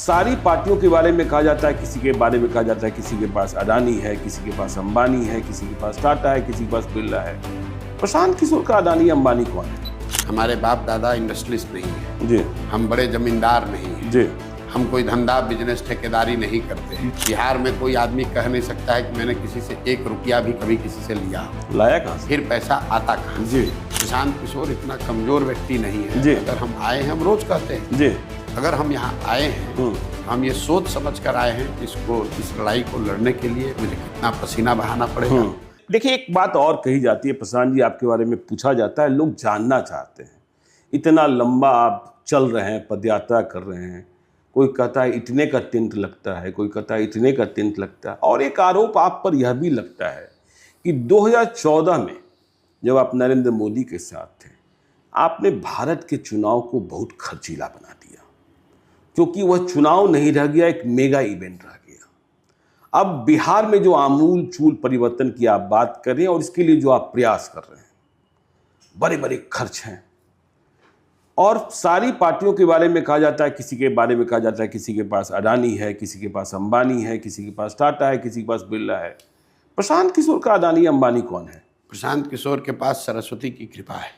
सारी पार्टियों के बारे में कहा जाता है, किसी के बारे में कहा जाता है किसी के पास अडानी है, किसी के पास अंबानी है, किसी के पास टाटा है, किसी के पास बिरला है। प्रशांत किशोर का अडानी अंबानी कौन है? हमारे बाप दादा इंडस्ट्रियलिस्ट नहीं है जी। हम बड़े जमींदार नहीं है जी। हम कोई धंधा बिजनेस ठेकेदारी नहीं करते हैं। बिहार में कोई आदमी कह नहीं सकता है कि मैंने किसी से 1 रुपया भी कभी किसी से लिया। लाया कहाँ से? फिर पैसा आता कहाँ से? जी। प्रशांत किशोर इतना कमजोर व्यक्ति नहीं है। जी। अगर हम आए हैं, हम रोज कहते हैं जी। अगर हम यहाँ आए हैं हम ये सोच समझ कर आए हैं इस लड़ाई को लड़ने के लिए मुझे कितना पसीना बहाना पड़ेगा। देखिए, एक बात और कही जाती है प्रशांत जी, आपके बारे में पूछा जाता है, लोग जानना चाहते हैं, इतना लंबा आप चल रहे हैं, पदयात्रा कर रहे हैं, कोई कहता है इतने का टेंट लगता है, कोई कहता है इतने का टेंट लगता है। और एक आरोप आप पर यह भी लगता है कि 2014 में जब आप नरेंद्र मोदी के साथ थे, आपने भारत के चुनाव को बहुत खर्चीला बना दिया, क्योंकि वह चुनाव नहीं रह गया, एक मेगा इवेंट रह गया। अब बिहार में जो आमूल चूल परिवर्तन की आप बात कर रहे हैं और इसके लिए जो आप प्रयास कर रहे हैं, बड़े बड़े खर्च हैं। और सारी पार्टियों के बारे में कहा जाता है, किसी के बारे में कहा जाता है किसी के पास अडानी है, किसी के पास अंबानी है, किसी के पास टाटा है, किसी के पास बिरला है। प्रशांत किशोर का अडानी अंबानी कौन है? प्रशांत किशोर के पास सरस्वती की कृपा है।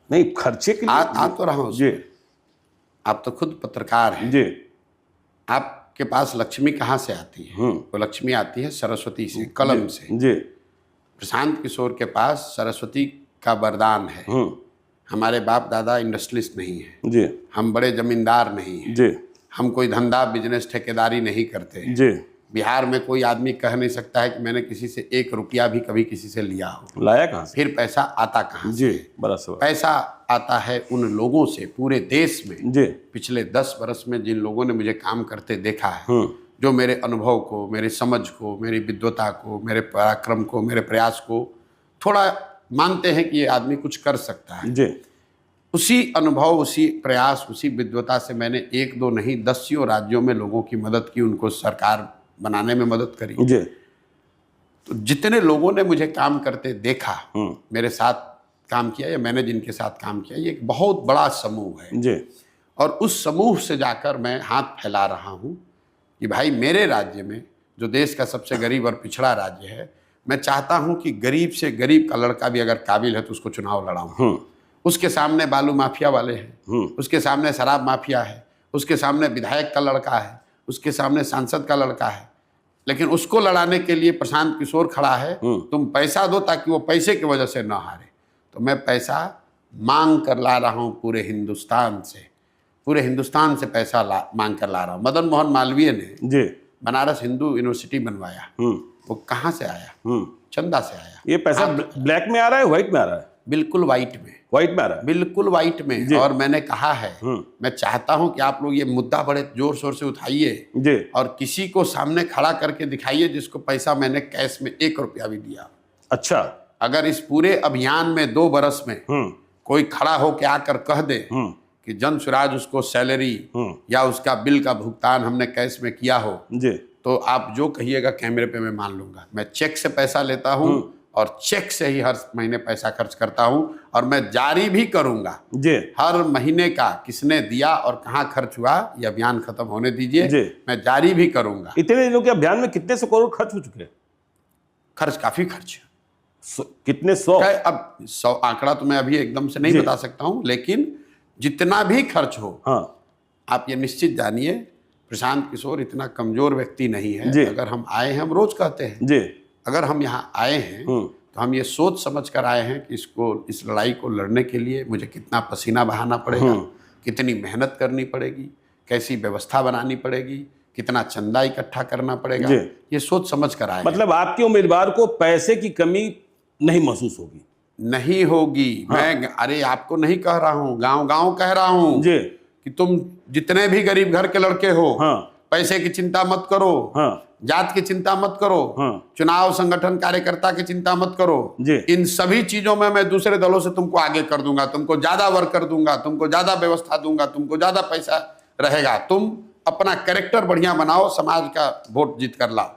नहीं, खर्चे के लिए आ तो रहा हूँ जी। आप तो खुद पत्रकार हैं जी। आपके पास लक्ष्मी कहाँ से आती है? वो लक्ष्मी आती है सरस्वती से, कलम से। जी। प्रशांत किशोर के पास सरस्वती का वरदान है। हमारे बाप दादा इंडस्ट्रियलिस्ट नहीं है। जी। हम बड़े जमींदार नहीं है। जी। हम कोई धंधा बिजनेस ठेकेदारी नहीं करते हैं। जी। बिहार में कोई आदमी कह नहीं सकता है कि मैंने किसी से 1 रुपया भी कभी किसी से लिया हो। लाया कहाँ से? फिर पैसा आता कहाँ से? जी, बड़ा सवाल। पैसा आता है उन लोगों से पूरे देश में। जी। पिछले 10 वर्ष में जिन लोगों ने मुझे काम करते देखा है, जो मेरे अनुभव को, मेरी समझ को, मेरी विद्वता को, मेरे पराक्रम को, मेरे प्रयास को थोड़ा मानते हैं कि ये आदमी कुछ कर सकता है। जी। उसी अनुभव, उसी प्रयास, उसी विद्वता से मैंने 1-2 नहीं 10 राज्यों में लोगों की मदद की, उनको सरकार बनाने में मदद करी। जी। तो जितने लोगों ने मुझे काम करते देखा, मेरे साथ काम किया या मैंने जिनके साथ काम किया, ये एक बहुत बड़ा समूह है। जी। और उस समूह से जाकर मैं हाथ फैला रहा हूँ कि भाई मेरे राज्य में, जो देश का सबसे गरीब और पिछड़ा राज्य है, मैं चाहता हूँ कि गरीब से गरीब का लड़का भी अगर काबिल है तो उसको चुनाव लड़ाऊँ। उसके सामने बालू माफिया वाले हैं, उसके सामने शराब माफिया है, उसके सामने विधायक का लड़का है, उसके सामने सांसद का लड़का है, लेकिन उसको लड़ाने के लिए प्रशांत किशोर खड़ा है। तुम पैसा दो ताकि वो पैसे की वजह से ना हारे। तो मैं पैसा मांग कर ला रहा हूँ पूरे हिंदुस्तान से पैसा मांग कर ला रहा हूँ। मदन मोहन मालवीय ने जी। बनारस हिंदू यूनिवर्सिटी बनवाया, वो कहाँ से आया? चंदा से आया। ये पैसा ब्लैक में आ रहा है, व्हाइट में आ रहा है? बिल्कुल व्हाइट में। व्हाइट में आ रहा है? बिल्कुल व्हाइट में। और मैंने कहा है, मैं चाहता हूं कि आप लोग ये मुद्दा बड़े जोर शोर से उठाइए और किसी को सामने खड़ा करके दिखाइए जिसको पैसा मैंने कैश में 1 रुपया भी दिया। अच्छा। अगर इस पूरे अभियान में 2 बरस में कोई खड़ा होकर आकर कह दे कि जन स्वराज उसको सैलरी या उसका बिल का भुगतान हमने कैश में किया हो, तो आप जो कहिएगा कैमरे पे मैं मान लूंगा। मैं चेक से पैसा लेता हूं और चेक से ही हर महीने पैसा खर्च करता हूं और मैं जारी भी करूंगा जी। हर महीने का किसने दिया और कहां खर्च हुआ, ये अभियान खत्म होने दीजिए, मैं जारी भी करूंगा। इतने दिनों के अभियान में कितने 100 करोड़ खर्च हो चुके हैं? खर्च काफी खर्च। कितने 100? अब 100 आंकड़ा तो मैं अभी एकदम से नहीं बता सकता हूं, लेकिन जितना भी खर्च हो, आप ये निश्चित जानिए प्रशांत किशोर इतना कमजोर व्यक्ति नहीं है। अगर हम आए हैं, हम रोज कहते हैं अगर हम यहाँ आए हैं तो हम ये सोच समझ कर आए हैं कि इस लड़ाई को लड़ने के लिए मुझे कितना पसीना बहाना पड़ेगा, कितनी मेहनत करनी पड़ेगी, कैसी व्यवस्था बनानी पड़ेगी, कितना चंदा इकट्ठा करना पड़ेगा, ये सोच समझ कर आए। मतलब आपके उम्मीदवार को पैसे की कमी नहीं महसूस होगी? नहीं होगी। मैं अरे आपको नहीं कह रहा हूँ, गांव-गांव कह रहा हूँ कि तुम जितने भी गरीब घर के लड़के हो, पैसे की चिंता मत करो, जात की चिंता मत करो, चुनाव संगठन कार्यकर्ता की चिंता मत करो। इन सभी चीजों में मैं दूसरे दलों से तुमको आगे कर दूंगा, तुमको ज्यादा वर्कर दूंगा, तुमको ज्यादा व्यवस्था दूंगा, तुमको ज्यादा पैसा रहेगा। तुम अपना कैरेक्टर बढ़िया बनाओ, समाज का वोट जीत कर लाओ।